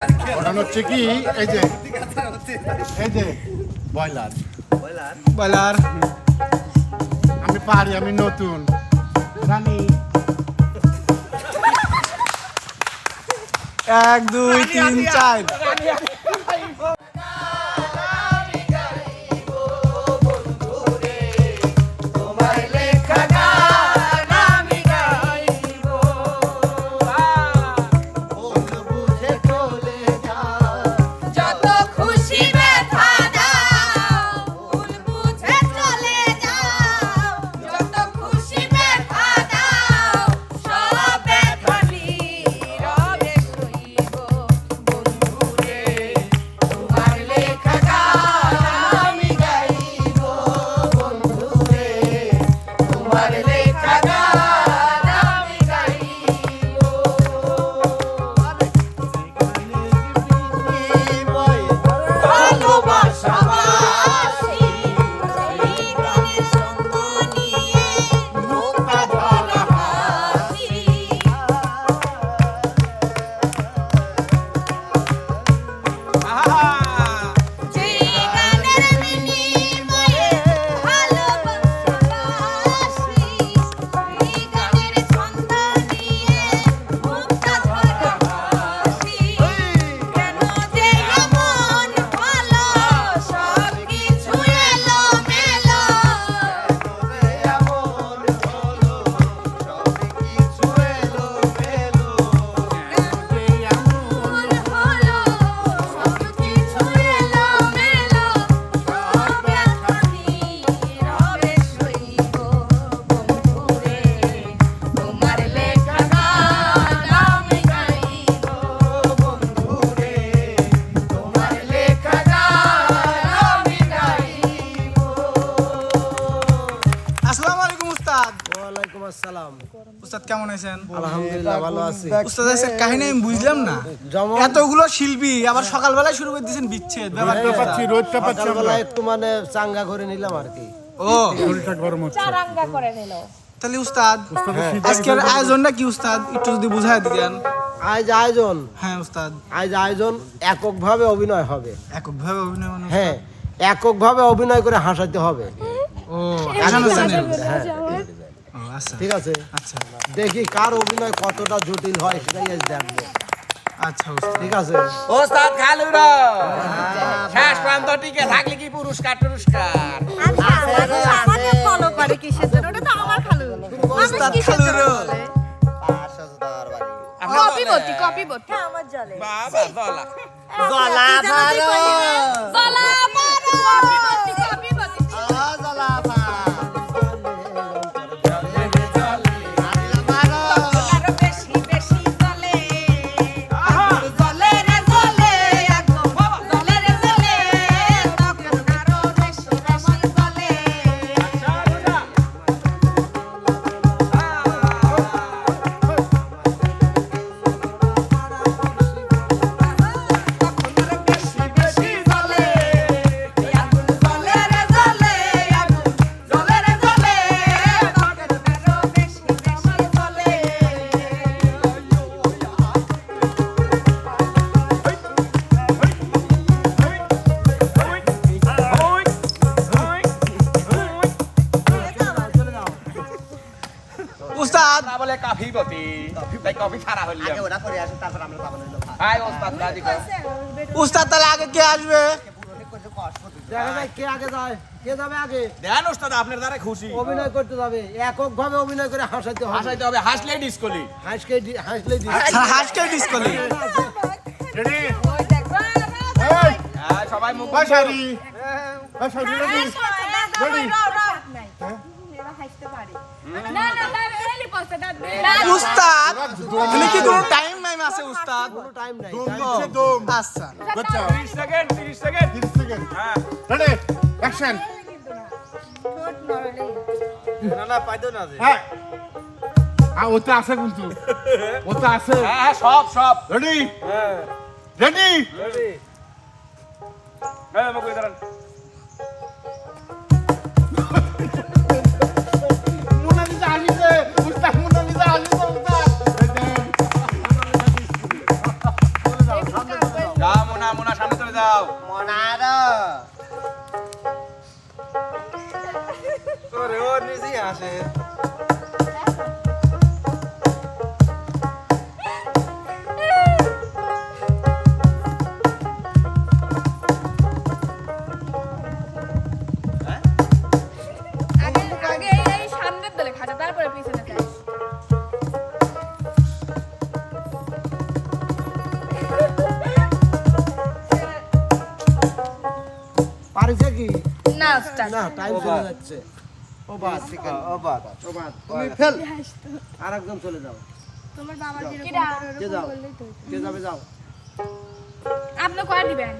ওটা হচ্ছে কি এই যে ব্রয়লার বয়লার আমি পারি, আমি নতুন রানী। 1 2 3 4 উস্তাদ কেমন আছেন? আলহামদুলিল্লাহ ভালো আছি। উস্তাদ এর কাহিনী আমি বুঝলাম না। এতগুলো শিল্পী আবার সকালবেলায় শুরু করে দিয়েছেন বিচ্ছেদ। ব্যাপারটা পাচ্ছি রোদটা পাচ্ছি সকালবেলা একটু মানে চাঙ্গা করে নিলাম আর কি। ও শরীরটা গরম হচ্ছে। চারাঙ্গা করে নিল। তাহলে উস্তাদ আজকের আয়োজনটা কি উস্তাদ একটু যদি বুঝায় দিতেন। আয়োজন হ্যাঁ উস্তাদ, আয়োজন এককভাবে অভিনয় হবে। এককভাবে অভিনয় মানে? হ্যাঁ, এককভাবে অভিনয় করে হাসাতে হবে। ও হাসানো চ্যানেল। হ্যাঁ ও আচ্ছা ঠিক আছে, আচ্ছা দেখি কার অভিনয় কতটা জটিল হয় সেটাই আজ দেখবো। আচ্ছা উস্তাদ ঠিক আছে। ওস্তাদ খালুর শেষ প্রান্ত টিকে থাকলে কি পুরস্কার টুরস্কার? আমাকে ফলো করে কিসের জন্য? ওটা তো আমার খালু। উস্তাদ কিসের জন্য খালুরও। বলে? কপিবতী আমার জলে। বাবা জলা জলা মারো। জলা মারো। কপিবতী। আরো বেশি বেশি জলে। জলে রে জলে, একদম জলে রে জলে। তখন আরো বেশি বেশি জলে। উস্তাদ বলে কফি বতি তাই কফি ছাড়া হইল আগে ওটা করে আসো তারপর আমরা পাবো না ভাই ওস্তাদ রাজি কর উস্তাদ তাহলে আগে কে আসবে? দেখা যায় কে আগে যায়, কে যাবে আগে। দেন ওস্তাদ আপনার দ্বারা খুশি অভিনয় করতে যাবে, এককভাবে অভিনয় করে হাসাতে হবে। হাসাইতে হবে হাসলে ডিসকলি হাসলেই দিবে। হাসকে ডিসকলি। রেডি ওই দেখো। এই সবাই মুখ ওই শাড়ি ওই শাড়ি রেডি রেডি না না দাঁড়ালি পড়তে দাঁড়ালি। উস্তাদ এখানে কি কোনো টাইম আছে উস্তাদ? কোনো টাইম নাই। দম দিচ্ছে দম আচ্ছা বাচ্চা 30 সেকেন্ড 30 সেকেন্ড 30 সেকেন্ড হ্যাঁ রেডি অ্যাকশন ঠোঁট নড়লে। না না পাইতো না হ্যাঁ ওটা আছে কিন্তু ওটা আছে হ্যাঁ সব সব রেডি রেডি হ্যাঁ মুখ ধরেন মোনালিসা আসিছে উস্তাদ মোনালিসা আসিছে উস্তাদ মোনা সামনে চলে যাও মনার ওরে ও নিজেই আসে আগে আগে এই সামনের দলে খাটা তারপরে পিছনে যাস পারিছে কি না স্টার্ট না টাইম চলে যাচ্ছে ও বাস ও বাস তুমি ফেল আর একদম চলে যাও তোমার বাবা কে যাও কে যাবে যাও আপনি কয় দিবেন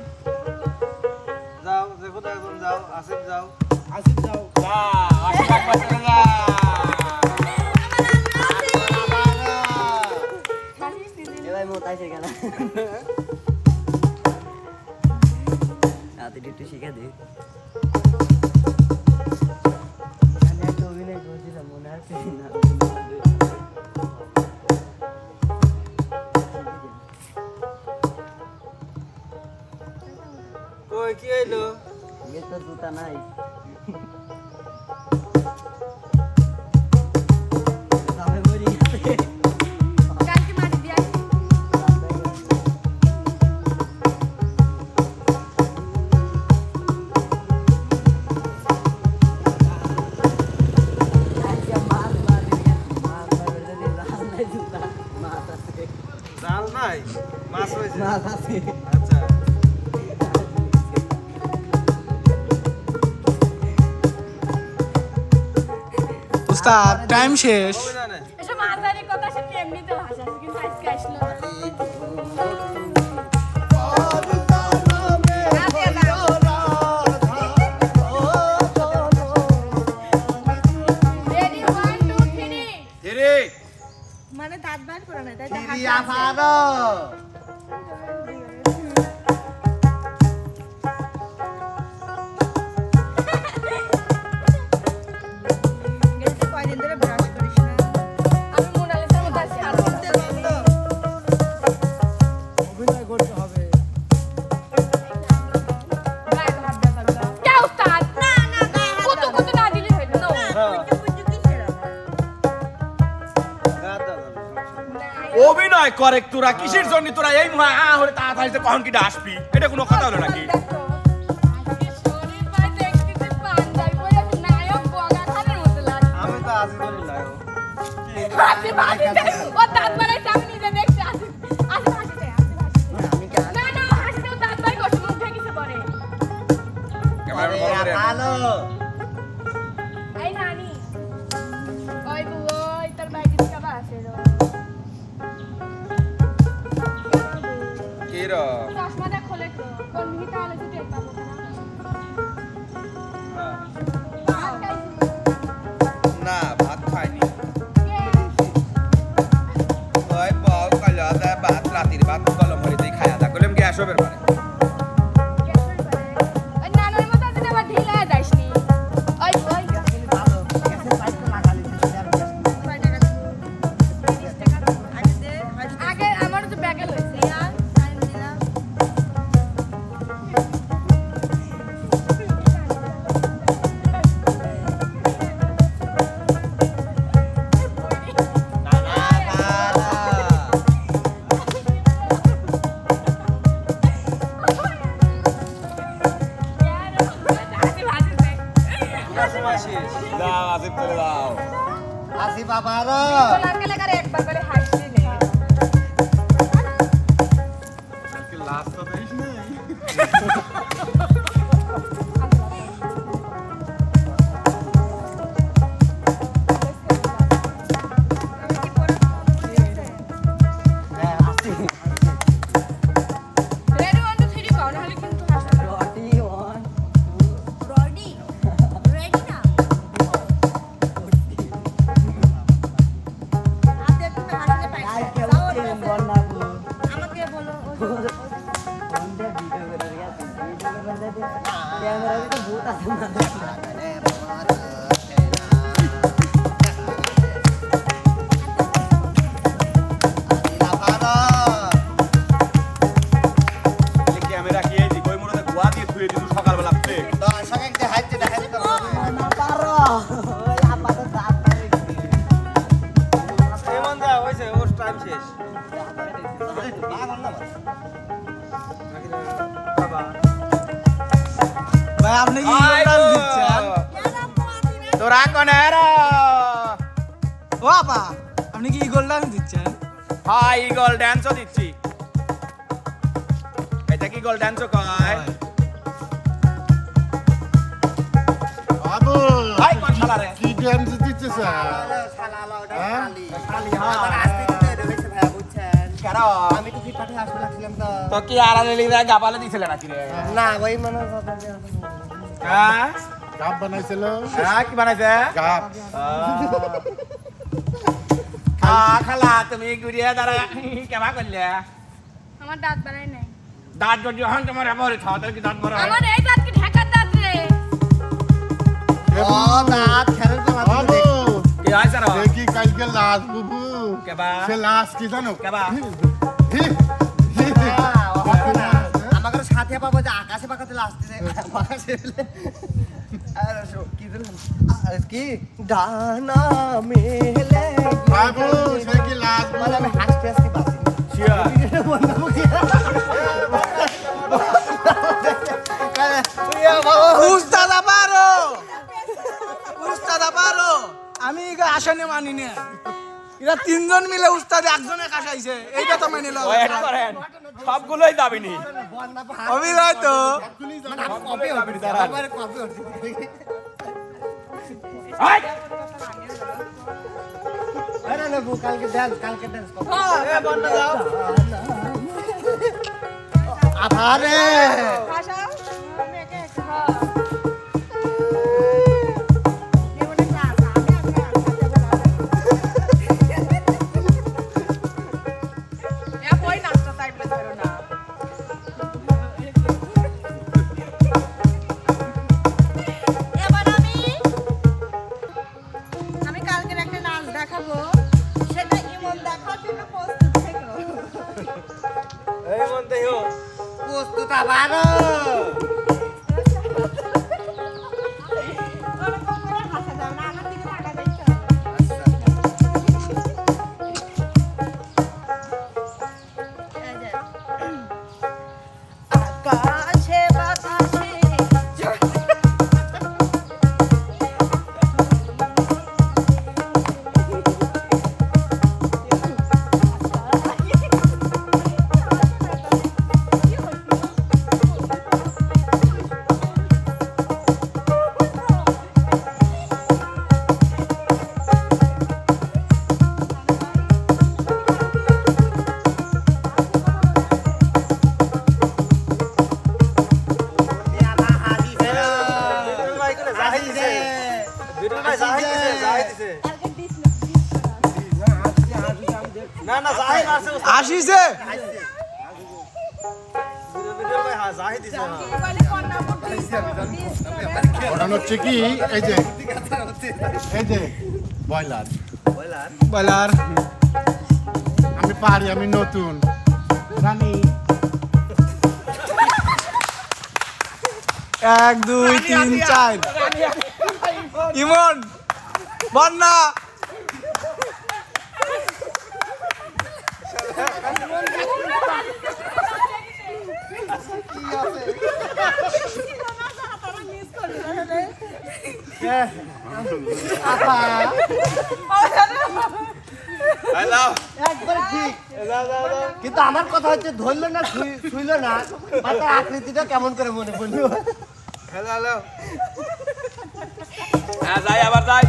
যাও দেখো তো এখন যাও আসিফ যাও আসিফ যাও আশীর্বাদ করে চলে যা এবার মোতাইছে কেন তুই একটু শিখে দে আমি একটা অভিনয় করছিলাম মনে আছে না কই কি হইলো এর তো জুতা নাই দামে মরি গেছে কালকে মাটি দিয়ে আসি। জাল নাই মাছ হইছে আছে আচ্ছা উস্তাদ টাইম শেষ হবে না না এসব আজারি কথা সে এমনিতে ভাষা আছে, কিন্তু আজকে আসলো না। Ready, 1, 2, 3 ধীরে মানে দাঁত বার করে না, তাই তো হাসি ইয়া আসে। ফারো আমি মোনালিসার মতো আছি, আর করতে বন্ধ। অভিনয় করতে হবে গায়ে তো হাত দেওয়া যাবে না। কে উস্তাদ? কুতু কুতু না দিলে হইলো, no। অভিনয় করে তোরা কিসের জন্য তোরা এই মহা হলে তাড়াতাড়ি কখন কি আসবি এটা কোনো কথা হলো নাকি দেখো, আজকে শরীর পায় দেখতেছি পাঞ্জাবি পরে আমি নায়ক বগা খানের মতো লাগছে। আমি তো আজ করি না হাসি হাসিতে, ও দাঁত বাড়াইছে, আমি নিজে দেখছি, হাসিতে। না, না, ও হাসিতে, ও দাঁত বাড়ি করছে, মুখ ঢেকেছে পরে। ক্যামেরা বন্ধ করে ভালো এই নানি, ওই ওই তোর বাইরে থেকে আবার আসে রো। কি রে চশমাটা খোলে তো, কোন দিকে তাহলে তো টের পাবো না। ভাত খাইছি। না ভাত খাইনি কে? ওই পাও কালা দা ভাত রাতের ভাত কলম হয়ে দেই খায়া দা কলম গ্যাস হবে পারে গ্যাসের পরে। ওই নানার মতো আজকে আবার ঢিলায় যাসনি। ওই ওই আগে আমারও তো ব্যাগে লইছে আর যাও আসিফ চলে যাও আসি বাবারো একবার করে হাসছি নে লাস্ট তো দেখিস না রেডি 1 2 3 কও নাহলে কিন্তু হাসবে না। রটি ওয়ান রেডি রেডি না আপনি একটু হাসতে কাল পাইছেন কেমন ছিলেন বন্যাপুর আমাকে বলো ফোনটা ভিডিও করে গেছে ভিডিও করে দিতে ক্যামেরা তো ভূত আছে না শুয়ে দিত সকালবেলা তে দর্শক একটা হাইতে দেখাই তো না পারো ওই আপাতত দাঁত পারে এমন যা হইছে ওর টাইম শেষ ভাই আপনি কি ইগল দিচ্ছেন তোরা কোনেরা ও আপা আপনি কি ইগল ডান্স দিচ্ছেন হাই ইগল ড্যান্সও দিচ্ছি এটা কি ইগল ড্যান্সও কয় বাবু হাই কোন শালা রে কি ড্যান্স দিচ্ছে স্যার শালা ওটা হ্যাঁ? খালি আমার আসতে দিতে রয়েছে ভাই বুঝছেন কেন আমি তো ফিটপাটে আসতে লাগছিলাম তো তো কি আড়ালে লিখে গাবালে দিছিলে নাকি রে না ওই মানে হ্যাঁ গাপ বানাইছিল হ্যাঁ কি বানাইছে গাপ খালা তুমি গুড়িয়া দ্বারা কেমা করলে আমার দাঁত বানাই নাই দাঁত যদি হন তোমার এবার তাহলে কি দাঁত বড় হয় আমার এই দাঁত কি ঢাকার দাঁত রে ও দাঁত খেলেন তো বাবু কি হয় স্যার দেখি কালকে লাশ বুবু কেবা সে লাশ কি জানো কেবা আমাকে সাথে পাবো যে আকাশে পাকাতে আসতেছে আকাশে কি দিলাম কি ডানা মেলে বাবু সে কি লাশ মানে আমি হাসতে হাসতে পাচ্ছি উস্তাদ পারো উস্তাদ পারো আমি এগো আসনে মানি না এরা তিনজন মিলে উস্তাদ একজনে কাশাইছে এইটা তো মেনে লও ওয়েট করেন সবগুলোই দাবিনি অভিনয় তো কবে হবে দাঁড়ান কবে হবে হাই আরে না কালকে ডান্স করব আবারে ভাষা আমি একা একা জীবনে ক্লাস আমি এ কই নাচটা তাই বলে ধরো না এবার আমি কালকের একটা নাচ দেখাবো সেটা ইমন দেখার জন্য প্রস্তুত থেকো এই মন দেও প্রস্তুত আবারো ওরকম করে হাসা যাবে না আমার দিকে তাকা যাইতে আকাশে বাতাসে না না জাহিদ আছে আসিছে জাহিদ দিছে ঘটনা হচ্ছে কি এই যে বয়লার বলার আমি পারি আমি নতুন জানি 1 2 3 4 ইমন বন্যা হ্যালো একবার ঠিক কিন্তু আমার কথা হচ্ছে ধরলো না শুইলো না মাথার আকৃতিটা কেমন করে মনে পড়লো হ্যালো হ্যালো হ্যাঁ যাই আবার যাই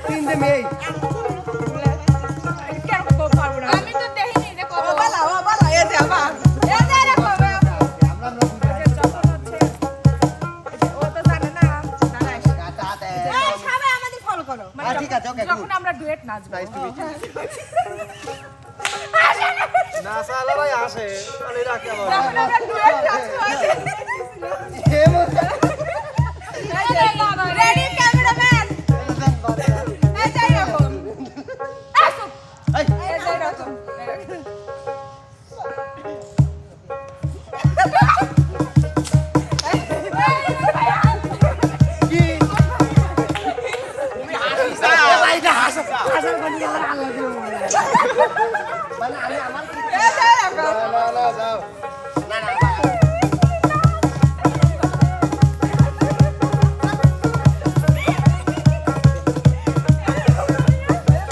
তিনটে মেয়ে আমি তো দেখিনি রে কবে বালা ও বালা এ দে আবার এ দে রে কবে আমরা নতুন যখন হচ্ছে ও তো জানে না দাঁড়াই এই সবাই আমাদের ফলো করো হ্যাঁ, ঠিক আছে, okay, যখন good. আমরা ডুয়েট নাচবো না সালারাই আসে আরে রাখে আবার যখন আমরা ডুয়েট নাচবো রেডি ক্যামেরাম্যান এই যাই রকম আসো এই যাই রকম মানে আমি আমার এই যে এখন। না যাও না না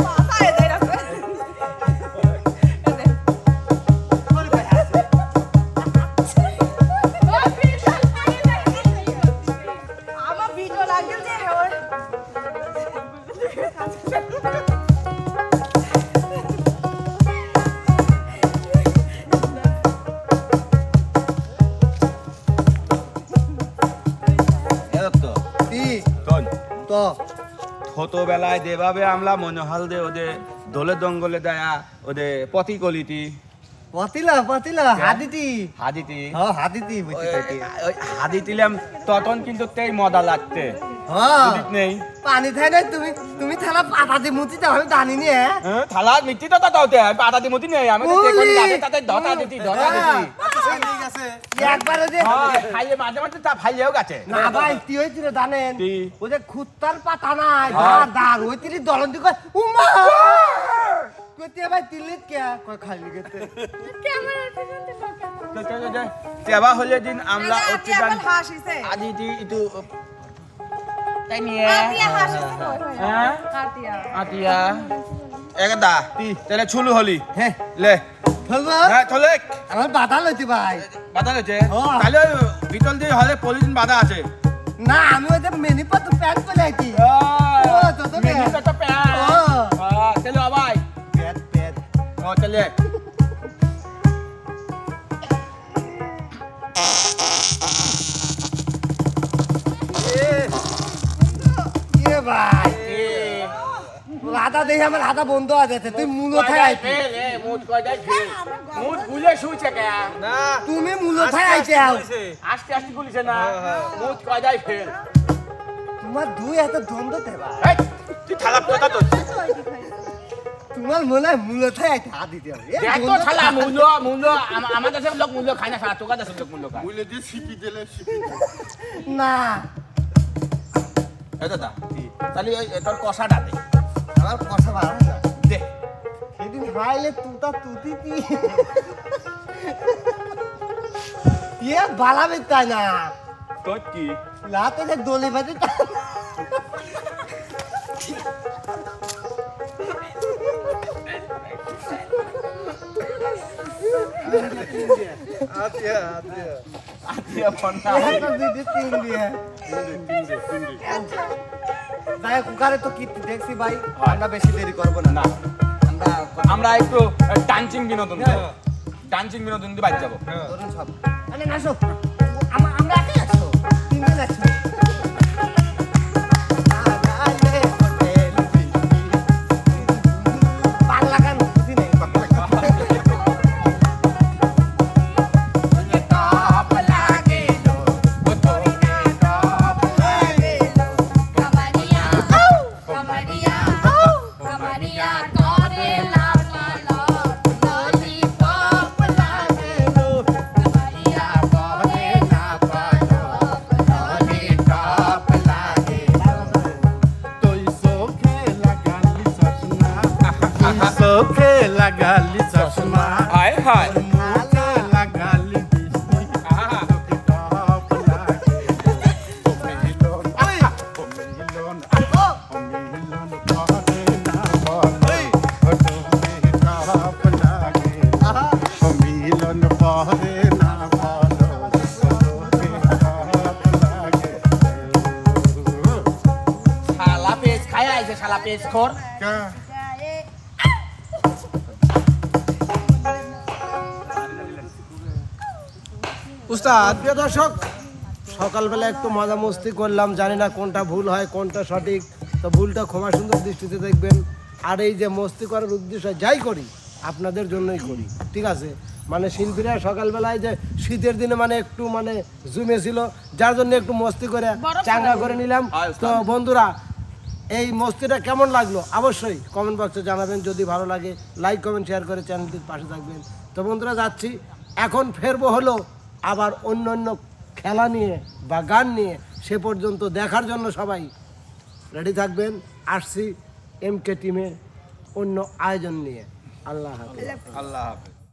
মাথায় দেয় না। এই যে। আমার ভিডিও লাগছে যে ওর কি তোন তো ছোটবেলায় যেভাবে আমরা মনোহল দে ওদের দোলে দঙ্গলে দেয়া ওদের পতি কলিতি পাতিলা হাদিতি হাদিতি হ্যাঁ হাদিতি বুঝতে পারছি ওই হাদি দিলাম তখন কিন্তু তেই মজা লাগতে হ্যাঁ বুঝিস নেই পানি খাই না তুমি থালা পাতা দিয়ে মুতি দাও আমি জানি নি থালা মিট্টি তো তাতে আমি পাতা দি মতি নেই আমি তো তেকন গাতে তাতে দতা দিতি ঠিক আছে একবার ওই যে হ্যাঁ খাইয়ে মাঝে মাঝে তা ভাইয়েও গেছে না ভাই কি হয়েছিল জানেন কি? ওই যে খুত্তার পাতা নাই হ্যাঁ। দাঁড় ওই তিরি দলন্তি কয় উমা কইতে ভাই তিলিত কে কয় খালি গেতে তেবা হলে দিন আমরা এই যে হচ্ছে এখন হাসিছে। আদি দি ইতু তাই নিয়ে আতিয়া হাসিছে কই হয়? হ্যাঁ আতিয়া। আতিয়া একদা তাহলে ছুলু হলি হ্যাঁ লে ফেলবো হ্যাঁ চলে আমার বাধা লইতে ভাই বাধা আছে হ্যাঁ। তাহলে বিটল দিয়ে হলে পলিথিন বাধা আছে না আমি ওই যে মেনি পত্র প্যান্ট পরে আইছি তো তো মেনি তো প্যান চলো আবাই পেট পেট ও চলে এ ভাই রাধা দেখি আমার রাধা বন্ধ আছে তুই মূলথায় আইছি মুড কয় যাই ফেল মুড গুলে শুইছে কে না তুমি মূলথায় আইছে আস্তে আস্তে গুলিছে না মুড কয় যাই ফেল তোমার দুই হাতে দ্বন্দ্ব দেবা এই তুই থালা কথা তো তোমার মনে হয় মূলথায় আইতে হাত দিতে হবে এ দেখ তো দ্বন্দ্ব থালা থাকবে। মূল্য আমার দেশের লোক মূল্য খায় না সারা তোকা দেশের লোক মূল্য খায় বলে দিয়ে শিখি দিলে শিখি না এই দাদা তাহলে ওই তোর কষাটা দে আমার কথা ভালো না দে সেদিন খাইলে তুতা তুতি কি ইয়ে বালাবে তাই না তোর কি লাতে যে দলি বাজে আতিয়া ফোনটা তিন দিয়ে ভাই কুকারে তো কি দেখছি ভাই আমরা বেশি দেরি করবো না না আমরা একটু ডান্সিং বিনোদন ডান্সিং বিনোদন দিয়ে বাইরে যাবো ধরুন সব আরে না সব আমরা একাই আছো তিনজন আছো বাংলা গান বুঝি নেই Kamaria, Kamaria, Kamaria, kore la la, lollipop lage lo. Kamaria, kore la la, lollipop lage lo. তুই চোখে লাগালি চশমা তুই চোখে লাগালি চশমা হায় হায় মুখে লাগালি বৃষ্টি তোকে টপ লাগে মিলন মিলন মিলন পরে না বলো তোকে টপ লাগে মিলন পরে না বলো তোকে টপ লাগে শালা পেজ খায় আইছে শালা পেজ খোর উস্তাদ প্রিয় দর্শক সকালবেলা একটু মজা মস্তি করলাম জানি না কোনটা ভুল হয় কোনটা সঠিক তো ভুলটা ক্ষমা সুন্দর দৃষ্টিতে দেখবেন আর এই যে মস্তি করার উদ্দেশ্য যাই করি আপনাদের জন্যই করি ঠিক আছে মানে শিল্পীরা সকালবেলায় যে শীতের দিনে মানে একটু মানে জুমে ছিল যার জন্য একটু মস্তি করে চাঙ্গা করে নিলাম তো বন্ধুরা এই মস্তিটা কেমন লাগলো অবশ্যই কমেন্ট বক্সে জানাবেন যদি ভালো লাগে লাইক কমেন্ট শেয়ার করে চ্যানেলটির পাশে থাকবেন তো বন্ধুরা যাচ্ছি এখন ফেরবো হলো আবার অন্য অন্য খেলা নিয়ে বা গান নিয়ে সে পর্যন্ত দেখার জন্য সবাই রেডি থাকবেন আসছি এমকে টিমের অন্য আয়োজন নিয়ে আল্লাহ হাফেজ। আল্লাহ হাফেজ।